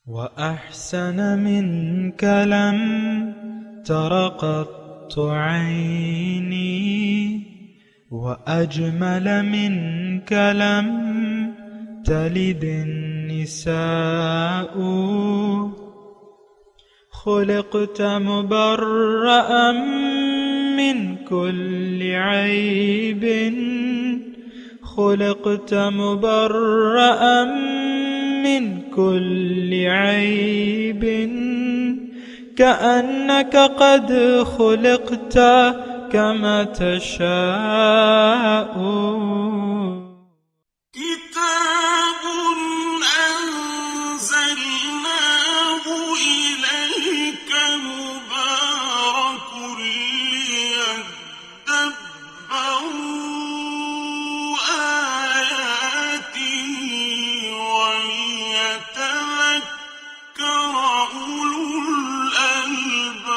وأحسن منك لم تر قط عيني وأجمل منك لم تلد النساء خلقت مبرأ من كل عيب خلقت مبرأ من كل عيب كأنك قد خلقت كما تشاء كتاب أنزلناه إليك مبارك ليدبروا آياته وليتذكر أولو الألباب۔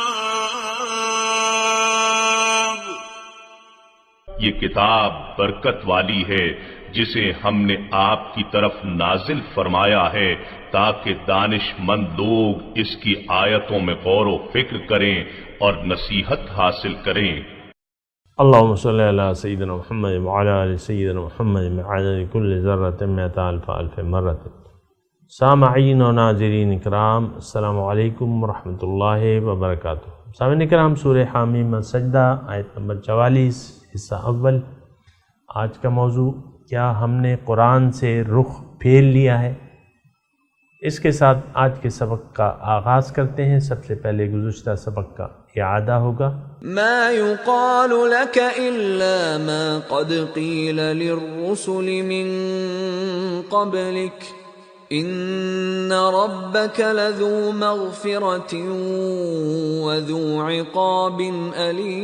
یہ کتاب برکت والی ہے جسے ہم نے آپ کی طرف نازل فرمایا ہے تاکہ دانش مند لوگ اس کی آیتوں میں غور و فکر کریں اور نصیحت حاصل کریں۔ اللہم صلی علی سیدنا محمد وعلی آل سیدنا محمد بعدد کل ذرۃ مئۃ الف الف مرۃ۔ سامعین و ناظرین اکرام، السلام علیکم ورحمۃ اللہ وبرکاتہ۔ سامعین اکرام، سورہ حامیم السجدہ آیت نمبر 44 حصہ اول۔ آج کا موضوع، کیا ہم نے قرآن سے رخ پھیر لیا ہے؟ اس کے ساتھ آج کے سبق کا آغاز کرتے ہیں۔ سب سے پہلے گزشتہ سبق کا اعادہ ہوگا۔ ما يقال لك إلا ما قد قيل للرسل من قبلك إن ربك لذو مغفرة وذو عقاب أليم۔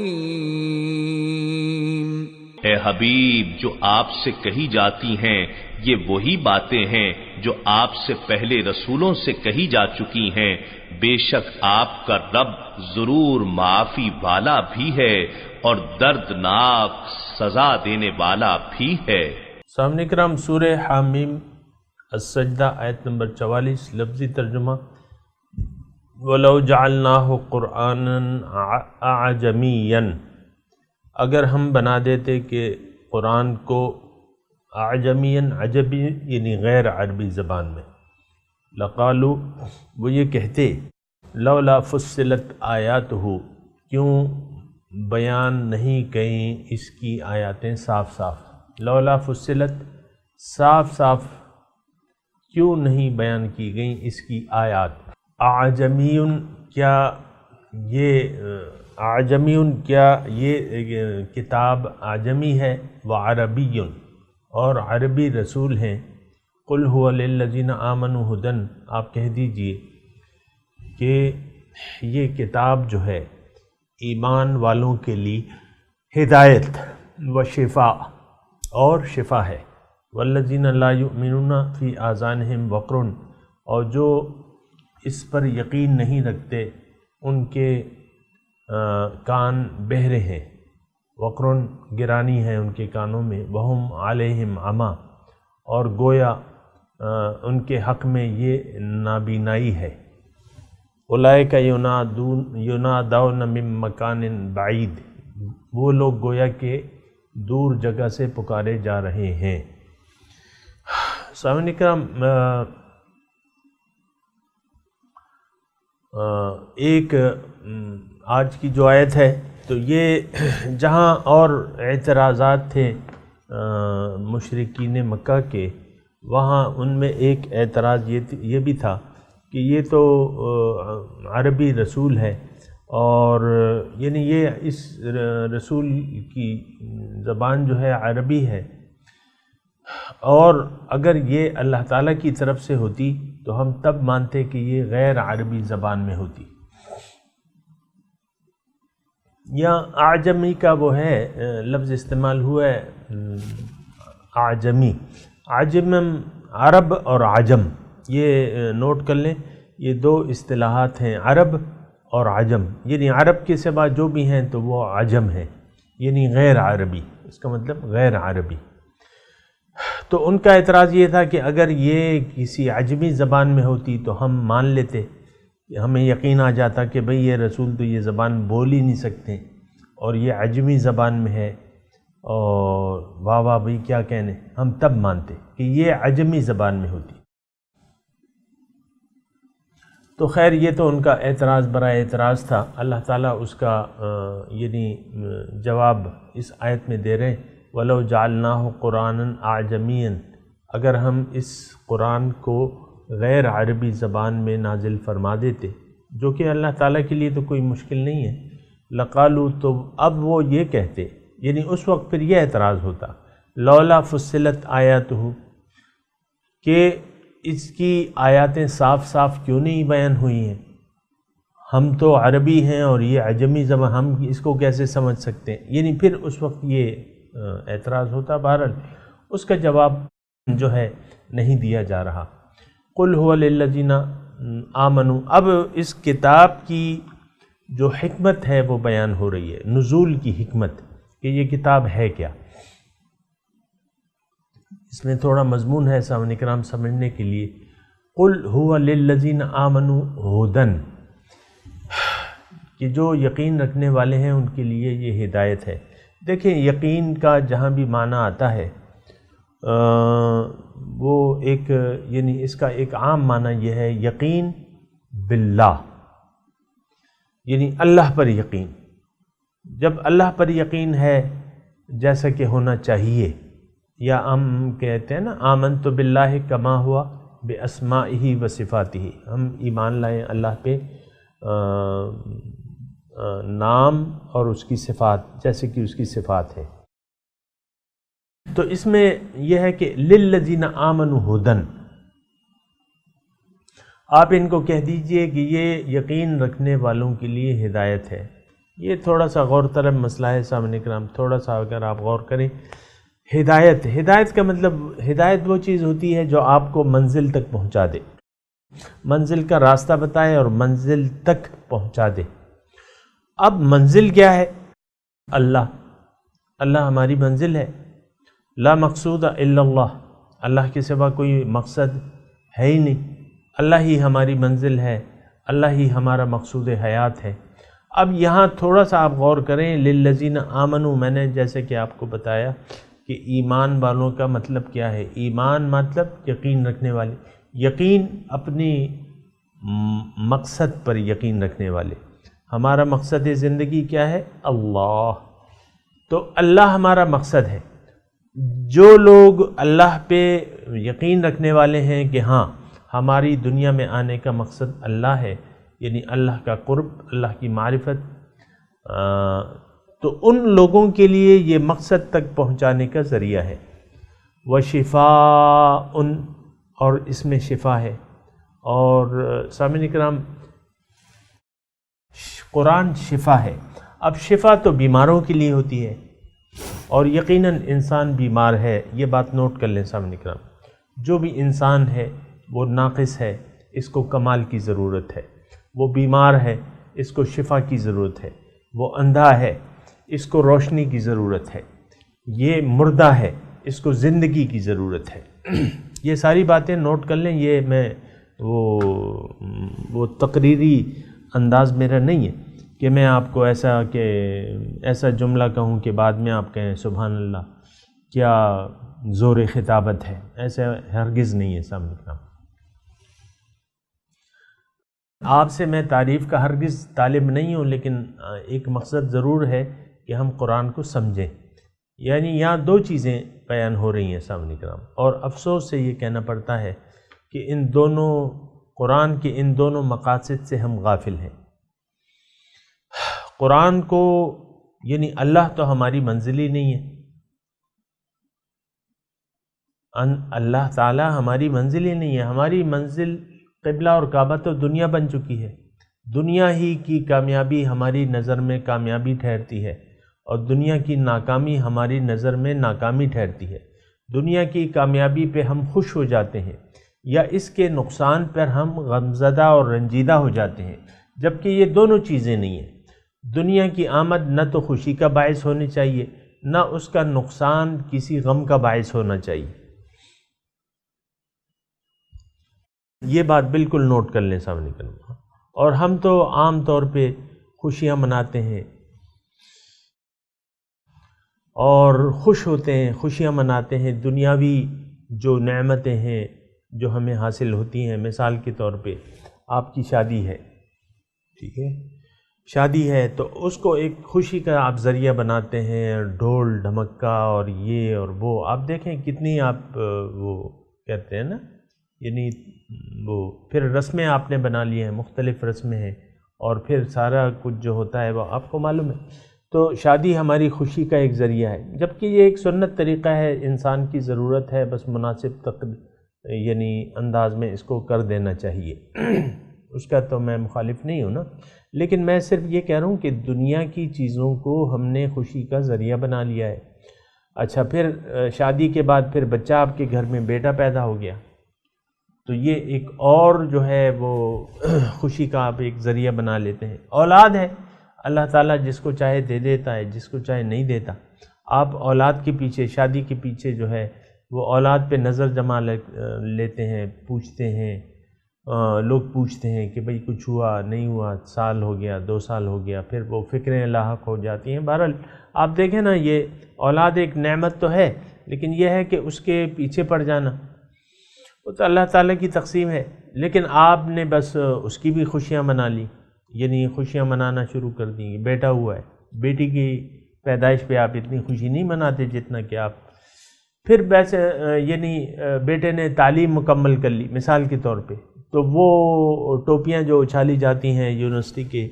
اے حبیب، جو آپ سے کہی جاتی ہیں یہ وہی باتیں ہیں جو آپ سے پہلے رسولوں سے کہی جا چکی ہیں، بے شک آپ کا رب ضرور معافی والا بھی ہے اور دردناک سزا دینے والا بھی ہے۔ سامعین اکرام، سورہ حامیم السجدہ آیت نمبر 44، لفظی ترجمہ: وَلَوْ جَعَلْنَاهُ قُرْآنًا أَعْجَمِيًّا، اگر ہم بنا دیتے کہ قرآن کو اعجمین، عجبی یعنی غیر عربی زبان میں، لقالوا، وہ یہ کہتے، لولا فصلت آیاتہ، کیوں بیان نہیں گئیں اس کی آیاتیں صاف صاف۔ لولا فصلت، صاف صاف کیوں نہیں بیان کی گئیں اس کی آیات۔ اعجمیٌ، کیا یہ اعجمیٌ، کیا یہ کتاب اعجمی ہے؟ وعربی، اور عربی رسول ہیں۔ قل هو للذین آمنوا ھدی، آپ کہہ دیجئے کہ یہ کتاب جو ہے ایمان والوں کے لیے ہدایت و شفا اور شفا ہے۔ والذین لا یؤمنون فی آذانہم وقر، اور جو اس پر یقین نہیں رکھتے ان کے کان بہرے ہیں۔ وقرن، گرانی ہے ان کے کانوں میں۔ وہم علیہم عمی، اور گویا ان کے حق میں یہ نابینائی ہے۔ اولئک ینادون من مکان بعید، وہ لوگ گویا کہ دور جگہ سے پکارے جا رہے ہیں۔ سامعین اکرام، ایک آج کی جو آیت ہے تو یہ جہاں اور اعتراضات تھے مشرکین مکہ کے، وہاں ان میں ایک اعتراض یہ بھی تھا کہ یہ تو عربی رسول ہے، اور یعنی یہ اس رسول کی زبان جو ہے عربی ہے، اور اگر یہ اللہ تعالیٰ کی طرف سے ہوتی تو ہم تب مانتے کہ یہ غیر عربی زبان میں ہوتی۔ یا اعجمی کا وہ ہے لفظ استعمال ہوا ہے، اعجمی، عجم، عرب اور عجم، یہ نوٹ کر لیں، یہ دو اصطلاحات ہیں، عرب اور عجم، یعنی عرب کے سوا جو بھی ہیں تو وہ عجم ہیں، یعنی غیر عربی، اس کا مطلب غیر عربی۔ تو ان کا اعتراض یہ تھا کہ اگر یہ کسی عجمی زبان میں ہوتی تو ہم مان لیتے، ہمیں یقین آ جاتا کہ بھئی یہ رسول تو یہ زبان بول ہی نہیں سکتے اور یہ عجمی زبان میں ہے، اور واہ واہ بھئی کیا کہنے، ہم تب مانتے کہ یہ عجمی زبان میں ہوتی۔ تو خیر یہ تو ان کا اعتراض برائے اعتراض تھا۔ اللہ تعالیٰ اس کا یعنی جواب اس آیت میں دے رہے ہیں، وَلَوْ جَعَلْنَاهُ قُرْآنًا أَعْجَمِيًّا، اگر ہم اس قرآن کو غیر عربی زبان میں نازل فرما دیتے، جو کہ اللہ تعالیٰ کے لیے تو کوئی مشکل نہیں ہے، لَقَالُوا، تو اب وہ یہ کہتے، یعنی اس وقت پھر یہ اعتراض ہوتا، لولا فصلت آیاتہ، کہ اس کی آیاتیں صاف صاف کیوں نہیں بیان ہوئی ہیں، ہم تو عربی ہیں اور یہ عجمی زبان، ہم اس کو کیسے سمجھ سکتے ہیں، یعنی پھر اس وقت یہ اعتراض ہوتا۔ بہرحال اس کا جواب جو ہے نہیں دیا جا رہا۔ قل هو للذین آمنوا، اب اس کتاب کی جو حکمت ہے وہ بیان ہو رہی ہے، نزول کی حکمت، کہ یہ کتاب ہے کیا۔ اس میں تھوڑا مضمون ہے سامعین کرام سمجھنے کے لیے۔ قل هو للذین آمنوا ھدی، کہ جو یقین رکھنے والے ہیں ان کے لیے یہ ہدایت ہے۔ دیکھیں یقین کا جہاں بھی معنی آتا ہے وہ ایک یعنی اس کا ایک عام معنی یہ ہے یقین باللہ، یعنی اللہ پر یقین۔ جب اللہ پر یقین ہے جیسا کہ ہونا چاہیے، یا ہم کہتے ہیں نا آمنت باللہ کما ہوا باسمائہ و صفاتہ، ہم ایمان لائیں اللہ پہ نام اور اس کی صفات جیسے کہ اس کی صفات ہے۔ تو اس میں یہ ہے کہ للذین آمنوا ھدی، آپ ان کو کہہ دیجئے کہ یہ یقین رکھنے والوں کے لیے ہدایت ہے۔ یہ تھوڑا سا غور طلب مسئلہ ہے سامعین کرام، تھوڑا سا اگر آپ غور کریں۔ ہدایت کا مطلب، ہدایت وہ چیز ہوتی ہے جو آپ کو منزل تک پہنچا دے، منزل کا راستہ بتائے اور منزل تک پہنچا دے۔ اب منزل کیا ہے؟ اللہ ہماری منزل ہے۔ لا مقصود الا اللہ، اللہ کے سوا کوئی مقصد ہے ہی نہیں، اللہ ہی ہماری منزل ہے، اللہ ہی ہمارا مقصود حیات ہے۔ اب یہاں تھوڑا سا آپ غور کریں، للذین آمنوا، میں نے جیسے کہ آپ کو بتایا کہ ایمان والوں کا مطلب کیا ہے۔ ایمان مطلب یقین رکھنے والے، یقین اپنی مقصد پر یقین رکھنے والے۔ ہمارا مقصد زندگی کیا ہے؟ اللہ، تو اللہ ہمارا مقصد ہے۔ جو لوگ اللہ پہ یقین رکھنے والے ہیں کہ ہاں ہماری دنیا میں آنے کا مقصد اللہ ہے، یعنی اللہ کا قرب، اللہ کی معرفت، تو ان لوگوں کے لیے یہ مقصد تک پہنچانے کا ذریعہ ہے۔ وَشِفَاءٌ، اور اس میں شفا ہے۔ اور سامعین کرام قرآن شفا ہے۔ اب شفا تو بیماروں کے لیے ہوتی ہے، اور یقیناً انسان بیمار ہے، یہ بات نوٹ کر لیں سامعین کرام۔ جو بھی انسان ہے وہ ناقص ہے، اس کو کمال کی ضرورت ہے۔ وہ بیمار ہے، اس کو شفا کی ضرورت ہے۔ وہ اندھا ہے، اس کو روشنی کی ضرورت ہے۔ یہ مردہ ہے، اس کو زندگی کی ضرورت ہے۔ یہ ساری باتیں نوٹ کر لیں، یہ میں وہ تقریری انداز میرا نہیں ہے کہ میں آپ کو ایسا جملہ کہوں کہ بعد میں آپ کہیں سبحان اللہ کیا زور خطابت ہے، ایسا ہرگز نہیں ہے سامنے کا۔ آپ سے میں تعریف کا ہرگز طالب نہیں ہوں، لیکن ایک مقصد ضرور ہے کہ ہم قرآن کو سمجھیں۔ یعنی یہاں دو چیزیں بیان ہو رہی ہیں سامنے کرام، اور افسوس سے یہ کہنا پڑتا ہے کہ ان دونوں قرآن کے ان دونوں مقاصد سے ہم غافل ہیں۔ قرآن کو یعنی اللہ تو ہماری منزل ہی نہیں ہے، اللہ تعالی ہماری منزل ہی نہیں ہے۔ ہماری منزل قبلہ اور کعبہ تو دنیا بن چکی ہے۔ دنیا ہی کی کامیابی ہماری نظر میں کامیابی ٹھہرتی ہے، اور دنیا کی ناکامی ہماری نظر میں ناکامی ٹھہرتی ہے۔ دنیا کی کامیابی پہ ہم خوش ہو جاتے ہیں، یا اس کے نقصان پر ہم غمزدہ اور رنجیدہ ہو جاتے ہیں، جبکہ یہ دونوں چیزیں نہیں ہیں۔ دنیا کی آمد نہ تو خوشی کا باعث ہونی چاہیے، نہ اس کا نقصان کسی غم کا باعث ہونا چاہیے۔ یہ بات بالکل نوٹ کر لیں سامنے کرنا. اور ہم تو عام طور پہ خوشیاں مناتے ہیں اور خوش ہوتے ہیں، خوشیاں مناتے ہیں. دنیاوی جو نعمتیں ہیں جو ہمیں حاصل ہوتی ہیں، مثال کے طور پہ آپ کی شادی ہے، ٹھیک ہے، شادی ہے تو اس کو ایک خوشی کا آپ ذریعہ بناتے ہیں، ڈھول ڈھمکا اور یہ اور وہ. آپ دیکھیں کتنی آپ وہ کہتے ہیں نا، یعنی وہ پھر رسمیں آپ نے بنا لی ہیں، مختلف رسمیں ہیں، اور پھر سارا کچھ جو ہوتا ہے وہ آپ کو معلوم ہے. تو شادی ہماری خوشی کا ایک ذریعہ ہے، جبکہ یہ ایک سنت طریقہ ہے، انسان کی ضرورت ہے، بس مناسب یعنی انداز میں اس کو کر دینا چاہیے. اس کا تو میں مخالف نہیں ہوں نا، لیکن میں صرف یہ کہہ رہا ہوں کہ دنیا کی چیزوں کو ہم نے خوشی کا ذریعہ بنا لیا ہے. اچھا، پھر شادی کے بعد پھر بچہ آپ کے گھر میں بیٹا پیدا ہو گیا، تو یہ ایک اور جو ہے وہ خوشی کا آپ ایک ذریعہ بنا لیتے ہیں. اولاد ہے، اللہ تعالیٰ جس کو چاہے دے دیتا ہے، جس کو چاہے نہیں دیتا. آپ اولاد کے پیچھے، شادی کے پیچھے جو ہے وہ اولاد پہ نظر جما لیتے ہیں، پوچھتے ہیں، لوگ پوچھتے ہیں کہ بھئی کچھ ہوا نہیں ہوا، سال ہو گیا، 2 سال ہو گیا، پھر وہ فکریں لاحق ہو جاتی ہیں. بہرحال آپ دیکھیں نا، یہ اولاد ایک نعمت تو ہے، لیکن یہ ہے کہ اس کے پیچھے پڑ جانا وہ تو اللہ تعالیٰ کی تقسیم ہے. لیکن آپ نے بس اس کی بھی خوشیاں منا لی، یعنی خوشیاں منانا شروع کر دیں. بیٹا ہوا ہے، بیٹی کی پیدائش پہ آپ اتنی خوشی نہیں مناتے جتنا کہ آپ پھر ویسے یعنی بیٹے نے تعلیم مکمل کر لی مثال کے طور پہ، تو وہ ٹوپیاں جو اچھالی جاتی ہیں یونیورسٹی کے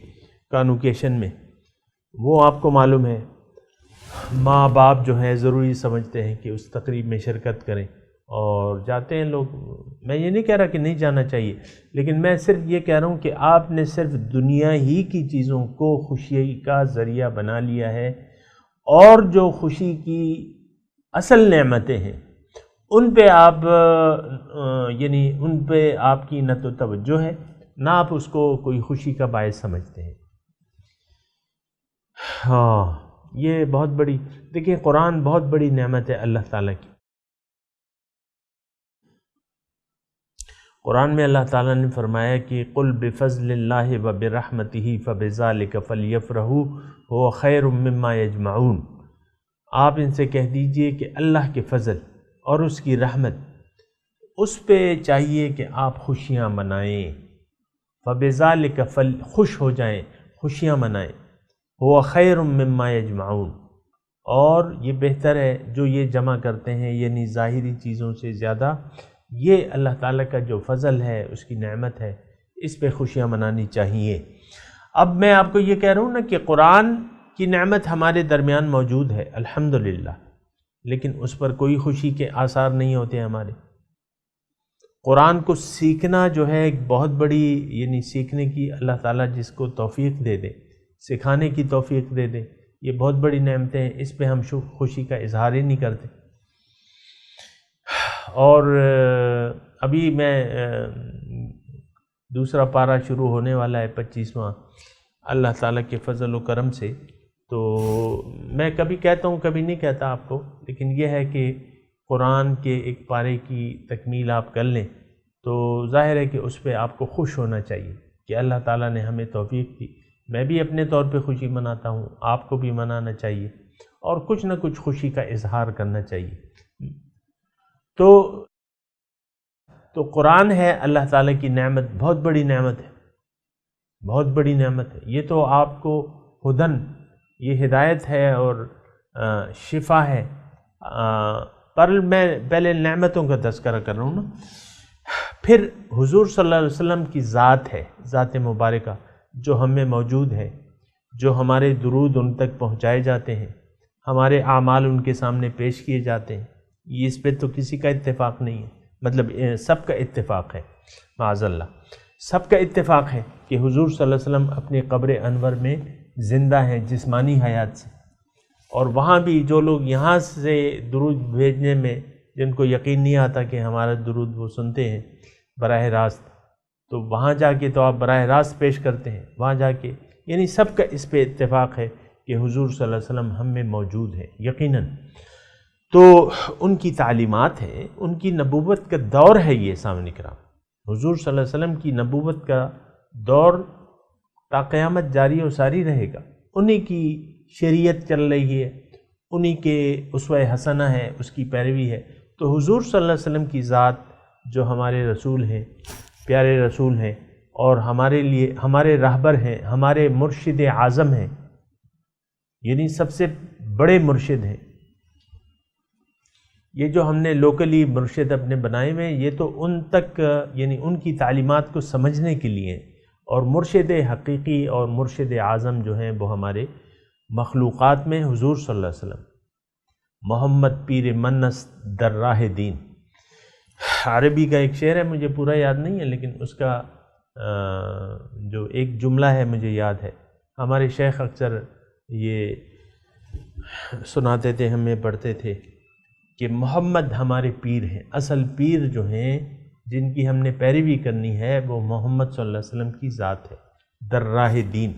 کانوکیشن میں، وہ آپ کو معلوم ہے ماں باپ جو ہیں ضروری سمجھتے ہیں کہ اس تقریب میں شرکت کریں اور جاتے ہیں لوگ. میں یہ نہیں کہہ رہا کہ نہیں جانا چاہیے، لیکن میں صرف یہ کہہ رہا ہوں کہ آپ نے صرف دنیا ہی کی چیزوں کو خوشی کا ذریعہ بنا لیا ہے، اور جو خوشی کی اصل نعمتیں ہیں ان پہ آپ یعنی ان پہ آپ کی نہ تو توجہ ہے، نہ آپ اس کو کوئی خوشی کا باعث سمجھتے ہیں. ہاں، یہ بہت بڑی، دیکھیں قرآن بہت بڑی نعمت ہے اللہ تعالیٰ کی. قرآن میں اللہ تعالیٰ نے فرمایا کہ قُلْ بِفَضْلِ اللَّهِ وَبِرَحْمَتِهِ فَبِذَلِكَ فَلْيَفْرَحُوا هُوَ خَيْرٌ مِّمَّا يَجْمَعُونَ. آپ ان سے کہہ دیجئے کہ اللہ کے فضل اور اس کی رحمت، اس پہ چاہیے کہ آپ خوشیاں منائیں. فَبِذَلِكَ خوش ہو جائیں، خوشیاں منائیں. هُوَ خَيْرٌ مِّمَّا يَجْمَعُونَ، اور یہ بہتر ہے جو یہ جمع کرتے ہیں، یعنی ظاہری چیزوں سے زیادہ یہ اللہ تعالیٰ کا جو فضل ہے، اس کی نعمت ہے، اس پہ خوشیاں منانی چاہیے. اب میں آپ کو یہ کہہ رہا ہوں نا کہ قرآن کی نعمت ہمارے درمیان موجود ہے الحمدللہ، لیکن اس پر کوئی خوشی کے آثار نہیں ہوتے ہمارے. قرآن کو سیکھنا جو ہے ایک بہت بڑی، یعنی سیکھنے کی اللہ تعالیٰ جس کو توفیق دے دے، سکھانے کی توفیق دے دے، یہ بہت بڑی نعمتیں ہیں. اس پہ ہم خوشی کا اظہار ہی نہیں کرتے. اور ابھی میں دوسرا پارہ شروع ہونے والا ہے 25واں اللہ تعالیٰ کے فضل و کرم سے. تو میں کبھی کہتا ہوں کبھی نہیں کہتا آپ کو، لیکن یہ ہے کہ قرآن کے ایک پارے کی تکمیل آپ کر لیں تو ظاہر ہے کہ اس پہ آپ کو خوش ہونا چاہیے کہ اللہ تعالیٰ نے ہمیں توفیق دی. میں بھی اپنے طور پہ خوشی مناتا ہوں، آپ کو بھی منانا چاہیے، اور کچھ نہ کچھ خوشی کا اظہار کرنا چاہیے. تو قرآن ہے اللہ تعالیٰ کی نعمت، بہت بڑی نعمت ہے، بہت بڑی نعمت ہے. یہ تو آپ کو ہدن، یہ ہدایت ہے اور شفا ہے. پر میں پہلے نعمتوں کا تذکرہ کر رہا ہوں نا. پھر حضور صلی اللہ علیہ وسلم کی ذات ہے، ذات مبارکہ جو ہم میں موجود ہے، جو ہمارے درود ان تک پہنچائے جاتے ہیں، ہمارے اعمال ان کے سامنے پیش کیے جاتے ہیں. یہ اس پہ تو کسی کا اتفاق نہیں ہے، مطلب سب کا اتفاق ہے، معاذ اللہ سب کا اتفاق ہے کہ حضور صلی اللہ علیہ وسلم اپنی قبر انور میں زندہ ہیں جسمانی حیات سے. اور وہاں بھی جو لوگ یہاں سے درود بھیجنے میں جن کو یقین نہیں آتا کہ ہمارا درود وہ سنتے ہیں براہ راست، تو وہاں جا کے تو آپ براہ راست پیش کرتے ہیں، وہاں جا کے یعنی سب کا اس پہ اتفاق ہے کہ حضور صلی اللہ علیہ وسلم ہم میں موجود ہے یقیناً. تو ان کی تعلیمات ہیں، ان کی نبوت کا دور ہے یہ سامنے کرام. حضور صلی اللہ علیہ وسلم کی نبوت کا دور تا قیامت جاری و ساری رہے گا، انہی کی شریعت چل رہی ہے، انہی کے اسوہ حسنہ ہے، اس کی پیروی ہے۔ تو حضور صلی اللہ علیہ وسلم کی ذات جو ہمارے رسول ہیں، پیارے رسول ہیں، اور ہمارے لیے ہمارے رہبر ہیں، ہمارے مرشد اعظم ہیں، یعنی سب سے بڑے مرشد ہیں۔ یہ جو ہم نے لوکلی مرشد اپنے بنائے ہوئے ہیں، یہ تو ان تک یعنی ان کی تعلیمات کو سمجھنے کے لیے، اور مرشد حقیقی اور مرشد اعظم جو ہیں وہ ہمارے مخلوقات میں حضور صلی اللہ علیہ وسلم، محمد پیر منس در راہ دین۔ عربی کا ایک شعر ہے، مجھے پورا یاد نہیں ہے، لیکن اس کا جو ایک جملہ ہے مجھے یاد ہے۔ ہمارے شیخ اکثر یہ سناتے تھے، ہمیں پڑھتے تھے کہ محمد ہمارے پیر ہیں، اصل پیر جو ہیں جن کی ہم نے پیروی کرنی ہے وہ محمد صلی اللہ علیہ وسلم کی ذات ہے، در راہ دین۔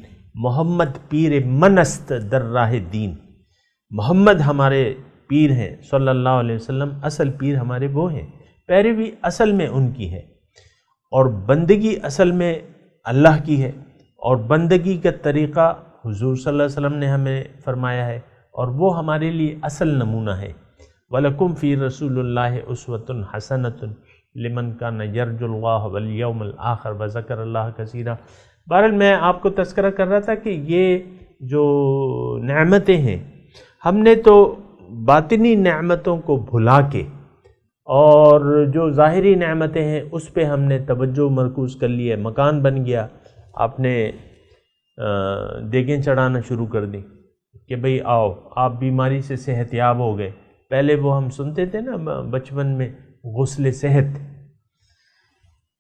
محمد پیر منست در راہ دین، محمد ہمارے پیر ہیں صلی اللہ علیہ وسلم، اصل پیر ہمارے وہ ہیں، پیروی اصل میں ان کی ہے، اور بندگی اصل میں اللہ کی ہے، اور بندگی کا طریقہ حضور صلی اللہ علیہ وسلم نے ہمیں فرمایا ہے، اور وہ ہمارے لیے اصل نمونہ ہے۔ وَلَكُمْ فِي رَسُولِ اللَّهِ أُسْوَةٌ حَسَنَةٌ لِمَنْ كَانَ يَرْجُو اللَّهَ وَالْيَوْمَ الْآخِرَ وَذَكَرَ اللَّهَ كَثِيرًا۔ بہرحال میں آپ کو تذکرہ کر رہا تھا کہ یہ جو نعمتیں ہیں، ہم نے تو باطنی نعمتوں کو بھلا کے اور جو ظاہری نعمتیں ہیں اس پہ ہم نے توجہ مرکوز کر لی ہے۔ مکان بن گیا، آپ نے دیگیں چڑھانا شروع کر دی کہ بھئی آؤ، آپ بیماری سے صحت یاب ہو گئے۔ پہلے وہ ہم سنتے تھے نا بچپن میں، غسل صحت،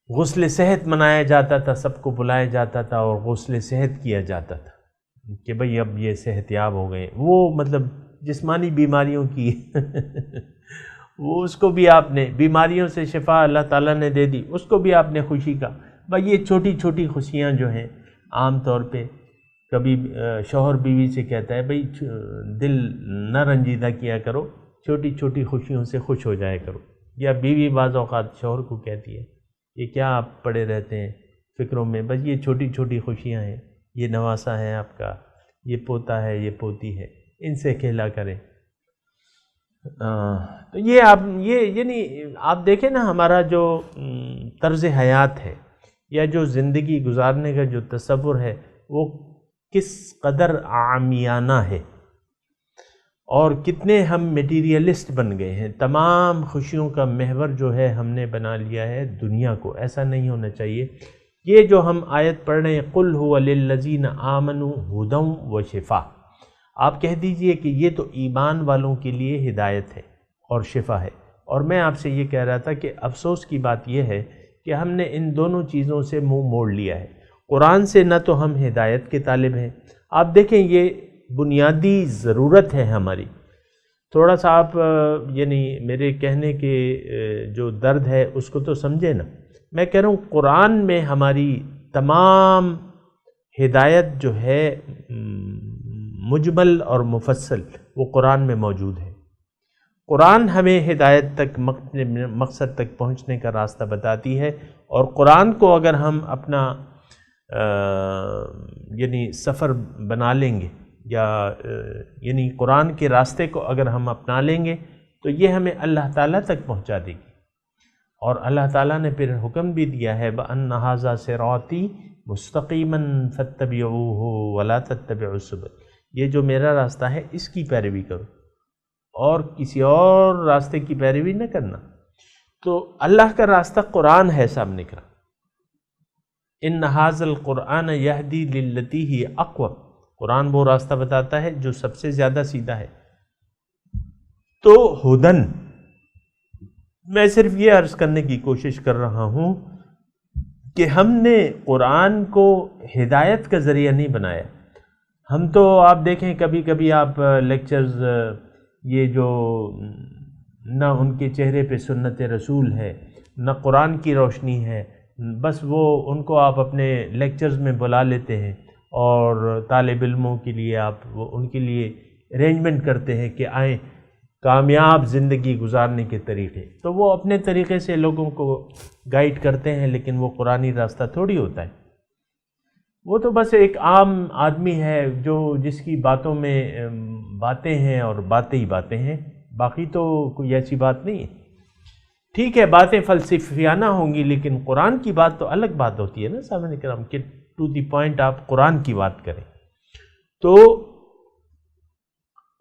غسل صحت منایا جاتا تھا، سب کو بلایا جاتا تھا اور غسل صحت کیا جاتا تھا کہ بھئی اب یہ صحت یاب ہو گئے۔ وہ مطلب جسمانی بیماریوں کی وہ اس کو بھی آپ نے بیماریوں سے شفا اللہ تعالیٰ نے دے دی، اس کو بھی آپ نے خوشی کا۔ بھئی یہ چھوٹی چھوٹی خوشیاں جو ہیں، عام طور پہ کبھی شوہر بیوی سے کہتا ہے بھئی دل نہ رنجیدہ کیا کرو، چھوٹی چھوٹی خوشیوں سے خوش ہو جایا کرو، یا بیوی بعض اوقات شوہر کو کہتی ہے یہ کیا آپ پڑے رہتے ہیں فکروں میں، بس یہ چھوٹی چھوٹی خوشیاں ہیں، یہ نواسا ہے آپ کا، یہ پوتا ہے، یہ پوتی ہے، ان سے کھیلا کریں۔ تو یہ یعنی آپ دیکھیں نا، ہمارا جو طرز حیات ہے یا جو زندگی گزارنے کا جو تصور ہے وہ کس قدر عامیانہ ہے، اور کتنے ہم میٹیریلسٹ بن گئے ہیں۔ تمام خوشیوں کا محور جو ہے ہم نے بنا لیا ہے دنیا کو، ایسا نہیں ہونا چاہیے۔ یہ جو ہم آیت پڑھ رہے ہیں قُلْ هُوَ لِلَّذِينَ آمَنُوا هُدًى وَشِفَاء، آپ کہہ دیجئے کہ یہ تو ایمان والوں کے لیے ہدایت ہے اور شفا ہے۔ اور میں آپ سے یہ کہہ رہا تھا کہ افسوس کی بات یہ ہے کہ ہم نے ان دونوں چیزوں سے منہ موڑ لیا ہے۔ قرآن سے نہ تو ہم ہدایت کے طالب ہیں، آپ دیکھیں یہ بنیادی ضرورت ہے ہماری۔ تھوڑا سا آپ یعنی میرے کہنے کے جو درد ہے اس کو تو سمجھے نا، میں کہہ رہا ہوں قرآن میں ہماری تمام ہدایت جو ہے مجمل اور مفصل وہ قرآن میں موجود ہے۔ قرآن ہمیں ہدایت تک مقصد تک پہنچنے کا راستہ بتاتی ہے، اور قرآن کو اگر ہم اپنا یعنی سفر بنا لیں گے، یا یعنی قرآن کے راستے کو اگر ہم اپنا لیں گے تو یہ ہمیں اللہ تعالیٰ تک پہنچا دے گی۔ اور اللہ تعالیٰ نے پھر حکم بھی دیا ہے وَأَنَّ هَذَا صِرَاطِي مُسْتَقِيمًا فَاتَّبِعُوهُ وَلَا تَتَّبِعُوا السُّبُلَ، یہ جو میرا راستہ ہے اس کی پیروی کرو اور کسی اور راستے کی پیروی نہ کرنا۔ تو اللہ کا راستہ قرآن ہے سامنے کا، إِنَّ هَذَا الْقُرْآنَ يَهْدِي لِلَّتِي هِيَ أَقْوَمُ، قرآن وہ راستہ بتاتا ہے جو سب سے زیادہ سیدھا ہے۔ تو ہدن، میں صرف یہ عرض کرنے کی کوشش کر رہا ہوں کہ ہم نے قرآن کو ہدایت کا ذریعہ نہیں بنایا۔ ہم تو آپ دیکھیں کبھی کبھی آپ لیکچرز یہ جو نہ ان کے چہرے پہ سنت رسول ہے نہ قرآن کی روشنی ہے، بس وہ ان کو آپ اپنے لیکچرز میں بلا لیتے ہیں اور طالب علموں کے لیے آپ وہ ان کے لیے ارینجمنٹ کرتے ہیں کہ آئیں، کامیاب زندگی گزارنے کے طریقے، تو وہ اپنے طریقے سے لوگوں کو گائیڈ کرتے ہیں، لیکن وہ قرآنی راستہ تھوڑی ہوتا ہے۔ وہ تو بس ایک عام آدمی ہے جس کی باتوں میں باتیں ہیں اور باتیں ہی باتیں ہیں، باقی تو کوئی ایسی بات نہیں ہے۔ ٹھیک ہے، باتیں فلسفیانہ ہوں گی، لیکن قرآن کی بات تو الگ بات ہوتی ہے نا سامعین کرام، کہ ٹو دی پوائنٹ آپ قرآن کی بات کریں۔ تو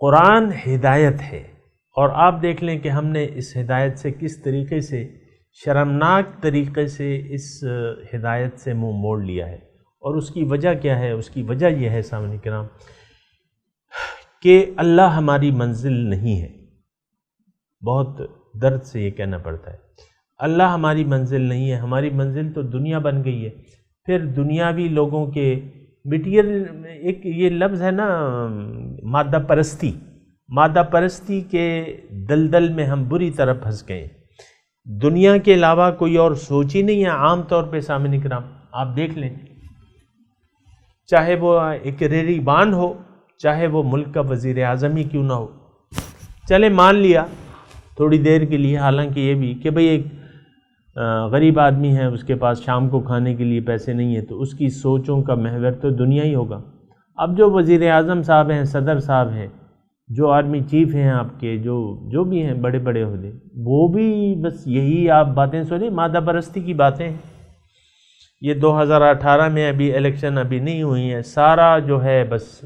قرآن ہدایت ہے، اور آپ دیکھ لیں کہ ہم نے اس ہدایت سے کس طریقے سے، شرمناک طریقے سے اس ہدایت سے منہ موڑ لیا ہے۔ اور اس کی وجہ کیا ہے؟ اس کی وجہ یہ ہے سامعین کرام کہ اللہ ہماری منزل نہیں ہے۔ بہت درد سے یہ کہنا پڑتا ہے، اللہ ہماری منزل نہیں ہے، ہماری منزل تو دنیا بن گئی ہے۔ پھر دنیاوی لوگوں کے مٹیریل، ایک یہ لفظ ہے نا مادہ پرستی، مادہ پرستی کے دلدل میں ہم بری طرح پھنس گئے۔ دنیا کے علاوہ کوئی اور سوچ ہی نہیں ہے عام طور پہ سامعین کرام۔ آپ دیکھ لیں، چاہے وہ ایک ریری بان ہو، چاہے وہ ملک کا وزیر اعظم ہی کیوں نہ ہو، چلے مان لیا تھوڑی دیر کے لیے، حالانکہ یہ بھی کہ بھئی ایک غریب آدمی ہے، اس کے پاس شام کو کھانے کے لیے پیسے نہیں ہیں، تو اس کی سوچوں کا محور تو دنیا ہی ہوگا۔ اب جو وزیر اعظم صاحب ہیں، صدر صاحب ہیں، جو آرمی چیف ہیں آپ کے، جو بھی ہیں بڑے بڑے عہدے، وہ بھی بس یہی آپ باتیں سنیں، مادہ پرستی کی باتیں ہیں۔ یہ 2018 میں ابھی الیکشن ابھی نہیں ہوئی ہیں، سارا جو ہے بس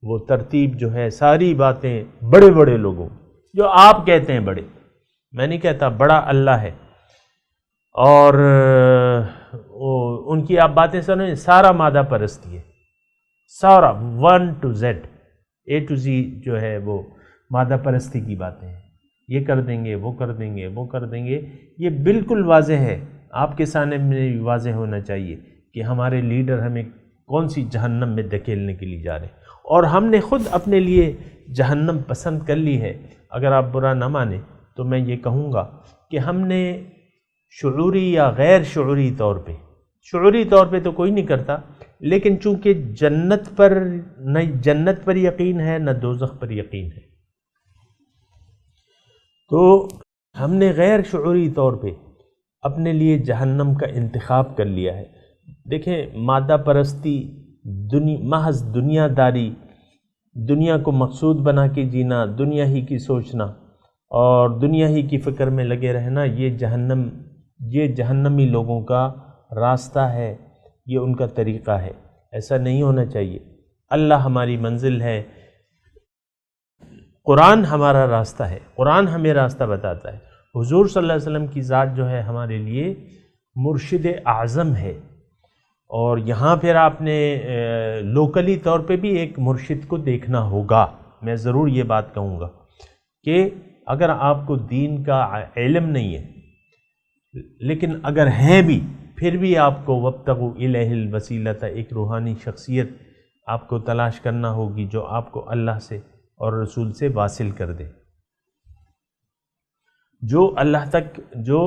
وہ ترتیب جو ہے، ساری باتیں بڑے بڑے لوگوں، جو آپ کہتے ہیں بڑے، میں نہیں کہتا، بڑا اللہ ہے، اور ان کی آپ باتیں سنیں، سارا مادہ پرستی ہے، سارا 1 to Z A to Z جو ہے وہ مادہ پرستی کی باتیں ہیں۔ یہ کر دیں گے، وہ کر دیں گے، وہ کر دیں گے۔ یہ بالکل واضح ہے، آپ کے سامنے میں بھی واضح ہونا چاہیے کہ ہمارے لیڈر ہمیں کون سی جہنم میں دھکیلنے کے لیے جا رہے ہیں، اور ہم نے خود اپنے لیے جہنم پسند کر لی ہے۔ اگر آپ برا نہ مانیں تو میں یہ کہوں گا کہ ہم نے شعوری یا غیر شعوری طور پہ، شعوری طور پہ تو کوئی نہیں کرتا، لیکن چونکہ جنت پر یقین ہے نہ دوزخ پر یقین ہے، تو ہم نے غیر شعوری طور پہ اپنے لیے جہنم کا انتخاب کر لیا ہے۔ دیکھیں، مادہ پرستی، محض دنیا داری، دنیا کو مقصود بنا کے جینا، دنیا ہی کی سوچنا اور دنیا ہی کی فکر میں لگے رہنا، یہ جہنمی لوگوں کا راستہ ہے، یہ ان کا طریقہ ہے۔ ایسا نہیں ہونا چاہیے۔ اللہ ہماری منزل ہے، قرآن ہمارا راستہ ہے، قرآن ہمیں راستہ بتاتا ہے۔ حضور صلی اللہ علیہ وسلم کی ذات جو ہے ہمارے لیے مرشد اعظم ہے، اور یہاں پھر آپ نے لوکلی طور پہ بھی ایک مرشد کو دیکھنا ہوگا۔ میں ضرور یہ بات کہوں گا کہ اگر آپ کو دین کا علم نہیں ہے، لیکن اگر ہے بھی، پھر بھی آپ کو وابتغوا الیہ الوسیلۃ، ایک روحانی شخصیت آپ کو تلاش کرنا ہوگی جو آپ کو اللہ سے اور رسول سے واصل کر دے، جو اللہ تک، جو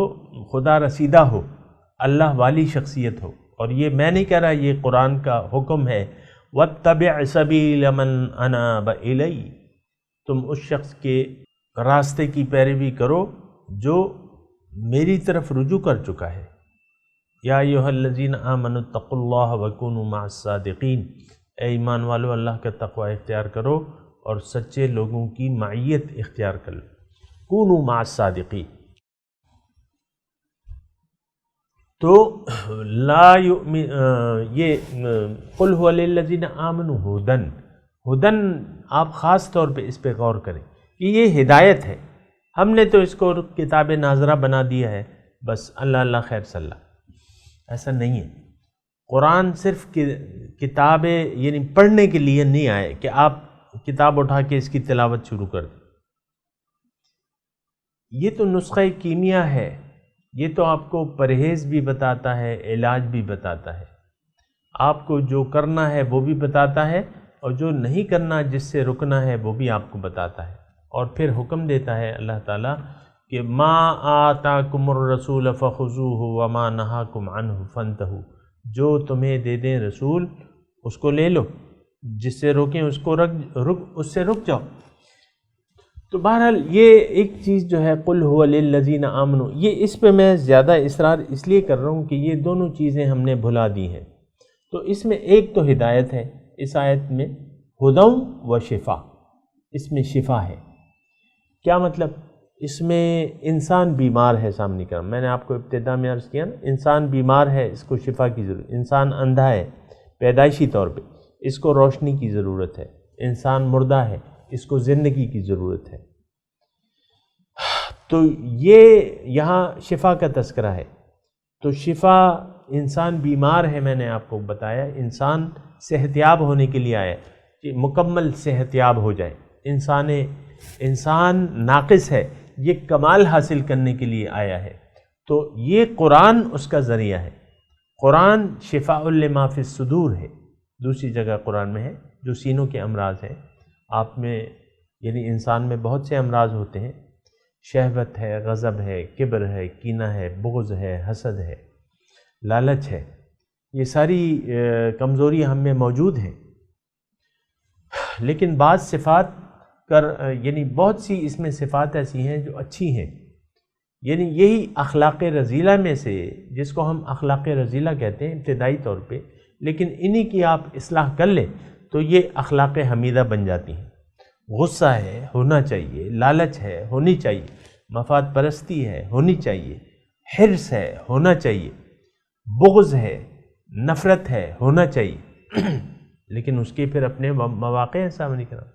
خدا رسیدہ ہو، اللہ والی شخصیت ہو۔ اور یہ میں نہیں کہہ رہا، یہ قرآن کا حکم ہے، وَاتَّبِعْ سَبِيلَ مَنْ أَنَابَ إِلَيَّ، تم اس شخص کے راستے کی پیروی کرو جو میری طرف رجوع کر چکا ہے۔ یا ایھا الذین آمنوا اتقوا اللہ وکونوا مع الصادقین، اے ایمان والو اللہ کا تقوی اختیار کرو اور سچے لوگوں کی معیت اختیار کر لو، کونوا مع الصادقین۔ تو یہ قل هو للذین آمنوا ہدن، آپ خاص طور پہ اس پہ غور کریں کہ یہ ہدایت ہے۔ ہم نے تو اس کو کتاب ناظرہ بنا دیا ہے، بس اللہ اللہ خیر صلی اللہ، ایسا نہیں ہے۔ قرآن صرف کتابیں یعنی پڑھنے کے لیے نہیں آئے کہ آپ کتاب اٹھا کے اس کی تلاوت شروع کر دیں۔ یہ تو نسخہ کیمیا ہے، یہ تو آپ کو پرہیز بھی بتاتا ہے، علاج بھی بتاتا ہے، آپ کو جو کرنا ہے وہ بھی بتاتا ہے، اور جو نہیں کرنا، جس سے رکنا ہے، وہ بھی آپ کو بتاتا ہے۔ اور پھر حکم دیتا ہے اللہ تعالیٰ کہ ما آتاکم الرسول فخذوہ وما نہاکم عنہ فانتہوا، جو تمہیں دے دیں رسول اس کو لے لو، جس سے روکیں اس کو اس سے رک جاؤ۔ تو بہرحال یہ ایک چیز جو ہے قل هو للذین آمنوا، یہ اس پہ میں زیادہ اصرار اس لیے کر رہا ہوں کہ یہ دونوں چیزیں ہم نے بھلا دی ہیں۔ تو اس میں ایک تو ہدایت ہے، اس آیت میں ہدی و شفا، اس میں شفا ہے۔ کیا مطلب؟ اس میں انسان بیمار ہے، سامنے کرم میں نے آپ کو ابتدا میں عرض کیا نا، انسان بیمار ہے، اس کو شفا کی ضرورت، انسان اندھا ہے پیدائشی طور پہ، اس کو روشنی کی ضرورت ہے، انسان مردہ ہے، اس کو زندگی کی ضرورت ہے۔ تو یہ یہاں شفا کا تذکرہ ہے۔ تو شفا، انسان بیمار ہے، میں نے آپ کو بتایا، انسان صحت یاب ہونے کے لیے آیا کہ مکمل صحت یاب ہو جائے۔ انسان ناقص ہے، یہ کمال حاصل کرنے کے لیے آیا ہے۔ تو یہ قرآن اس کا ذریعہ ہے۔ قرآن شفاء لما فی الصدور ہے، دوسری جگہ قرآن میں ہے، جو سینوں کے امراض ہیں۔ آپ میں یعنی انسان میں بہت سے امراض ہوتے ہیں، شہوت ہے، غضب ہے، کبر ہے، کینہ ہے، بغض ہے، حسد ہے، لالچ ہے، یہ ساری کمزوری ہم میں موجود ہیں۔ لیکن بعض صفات یعنی بہت سی اس میں صفات ایسی ہیں جو اچھی ہیں، یعنی یہی اخلاق رذیلہ میں سے، جس کو ہم اخلاق رذیلہ کہتے ہیں ابتدائی طور پہ، لیکن انہی کی آپ اصلاح کر لیں تو یہ اخلاق حمیدہ بن جاتی ہیں۔ غصہ ہے، ہونا چاہیے، لالچ ہے، ہونی چاہیے، مفاد پرستی ہے، ہونی چاہیے، حرص ہے، ہونا چاہیے، بغض ہے، نفرت ہے، ہونا چاہیے، لیکن اس کے پھر اپنے مواقع ہیں سامنے کرام۔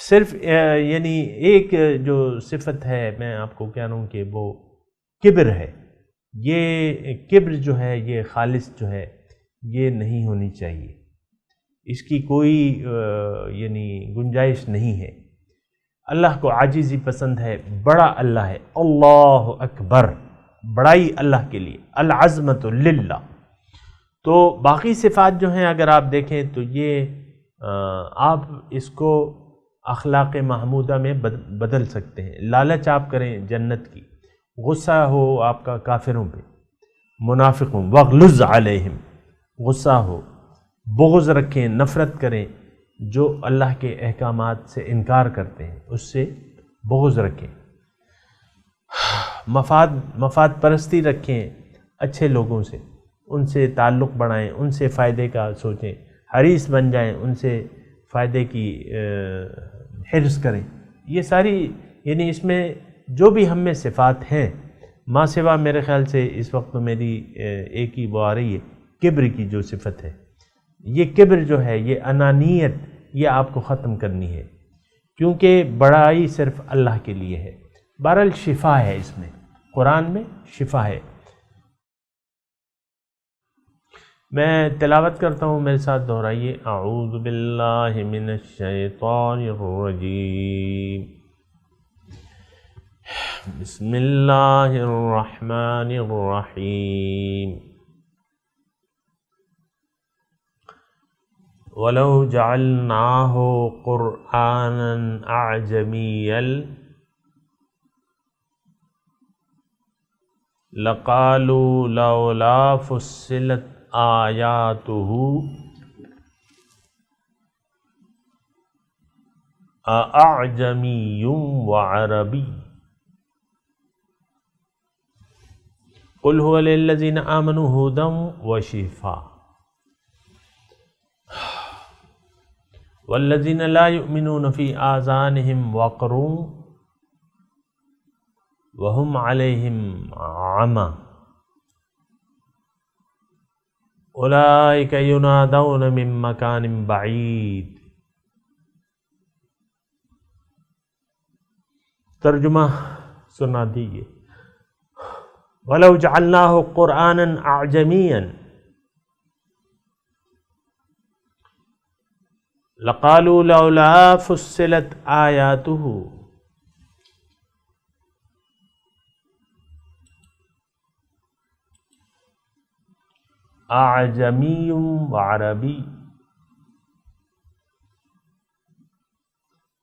صرف یعنی ایک جو صفت ہے، میں آپ کو کہہ رہا ہوں کہ وہ کبر ہے۔ یہ کبر جو ہے، یہ خالص جو ہے، یہ نہیں ہونی چاہیے، اس کی کوئی یعنی گنجائش نہیں ہے۔ اللہ کو عاجزی پسند ہے، بڑا اللہ ہے، اللہ اکبر، بڑائی اللہ کے لیے، العظمت للہ۔ تو باقی صفات جو ہیں اگر آپ دیکھیں تو یہ آپ اس کو اخلاق محمودہ میں بدل سکتے ہیں۔ لالچ آپ کریں جنت کی، غصہ ہو آپ کا کافروں پہ، منافقوں، وغلظ علیہم، غصہ ہو، بغض رکھیں، نفرت کریں، جو اللہ کے احکامات سے انکار کرتے ہیں اس سے بغض رکھیں، مفاد پرستی رکھیں، اچھے لوگوں سے، ان سے تعلق بڑھائیں، ان سے فائدے کا سوچیں، حریص بن جائیں، ان سے فائدے کی حرص کریں۔ یہ ساری یعنی اس میں جو بھی ہم میں صفات ہیں، ماں سوا میرے خیال سے اس وقت میری ایک ہی وہ آ رہی ہے، کبر کی جو صفت ہے۔ یہ کبر جو ہے، یہ انانیت، یہ آپ کو ختم کرنی ہے، کیونکہ بڑائی صرف اللہ کے لیے ہے۔ بہرحال شفا ہے اس میں، قرآن میں شفا ہے۔ میں تلاوت کرتا ہوں، میرے ساتھ دہرائیے، اعوذ باللہ من الشیطان الرجیم، بسم اللہ الرحمن الرحیم، وَلَوْ جَعَلْنَاهُ قُرْآنًا أَعْجَمِيًّا لَقَالُوا لَوْلَا فُصِّلَتْ آيَاتُهُ أَأَعْجَمِيٌّ وَعَرَبِيٌّ قُلْ هُوَ لِلَّذِينَ آمَنُوا هُدًى وَشِفَاءٌ والذین لا یؤمنون فی آذانہم وقر وہم علیہم عمی اولئک ینادون من مکان بعید۔ ترجمہ سنا دیجیے۔ وَلَوْ جَعَلْنَاهُ قُرْآنًا أَعْجَمِيًّا لَقَالُوا لَوْلَا فُصِّلَتْ آيَاتُهُ أَعْجَمِيٌّ وَعَرَبِيٌّ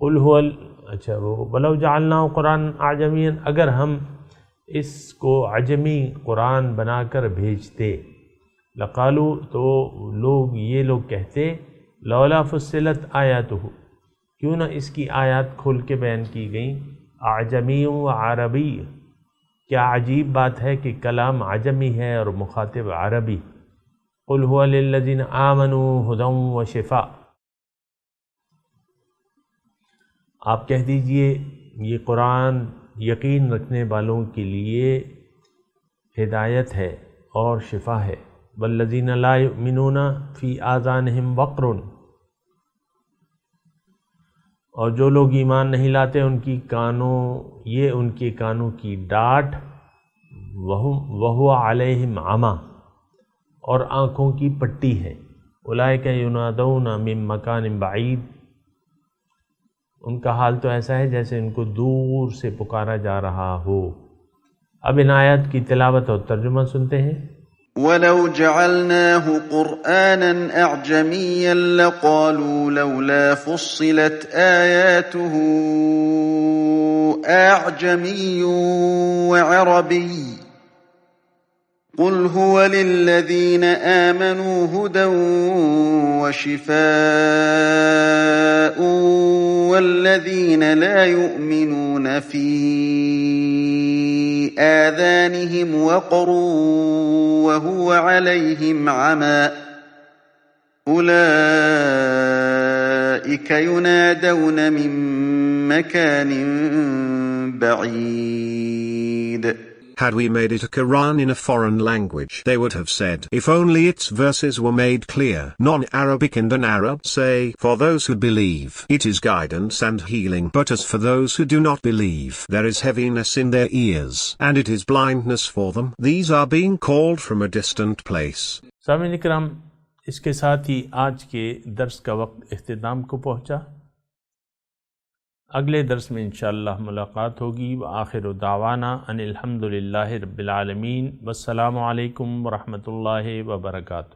قُلْ هُوَ اچھا وَلَوْ جَعَلْنَاهُ قُرْآنًا أَعْجَمِيًّا، اگر ہم اس کو عجمی قرآن بنا کر بھیجتے، لقالو تو یہ لوگ کہتے، لولا فصلت آیاتہ، کیوں نہ اس کی آیات کھول کے بیان کی گئیں، اعجمی و عربی، کیا عجیب بات ہے کہ کلام عجمی ہے اور مخاطب عربی۔ قل هو للذین آمنوا ھدی و شفاء، آپ کہہ دیجئے یہ قرآن یقین رکھنے والوں کے لیے ہدایت ہے اور شفا ہے۔ والذین لا یؤمنون فی آذانہم وقر، اور جو لوگ ایمان نہیں لاتے ان کے کانوں کی ڈاٹ، وہو علیہم عمی، اور آنکھوں کی پٹی ہے۔ اولئک ینادون من مکان بعید، ان کا حال تو ایسا ہے جیسے ان کو دور سے پکارا جا رہا ہو۔ اب ان آیات کی تلاوت اور ترجمہ سنتے ہیں۔ وَلَوْ جَعَلْنَاهُ قُرْآنًا أَعْجَمِيًّا لَقَالُوا لَوْلَا فُصِّلَتْ آيَاتُهُ أَعْجَمِيٌّ وَعَرَبِيٌّ قُلْ هُوَ لِلَّذِينَ آمَنُوا هُدًى وَشِفَاءٌ وَالَّذِينَ لَا يُؤْمِنُونَ فِي آذَانِهِمْ وَقْرٌ وَهُوَ عَلَيْهِمْ عَمًى أُولَئِكَ يُنَادَوْنَ مِن مَّكَانٍ بَعِيدٍ. Had we made it a Quran in a foreign language, they would have said, if only its verses were made clear, non-Arabic and an Arab say, for those who believe, it is guidance and healing, but as for those who do not believe, there is heaviness in their ears, and it is blindness for them. These are being called from a distant place. سامعین اکرام، اس کے ساتھ ہی آج کے درس کا وقت اختتام کو پہنچا۔ اگلے درس میں انشاءاللہ ملاقات ہوگی۔ وآخر دعوانا ان الحمدللہ رب العالمین، والسلام علیکم ورحمۃ اللہ وبرکاتہ۔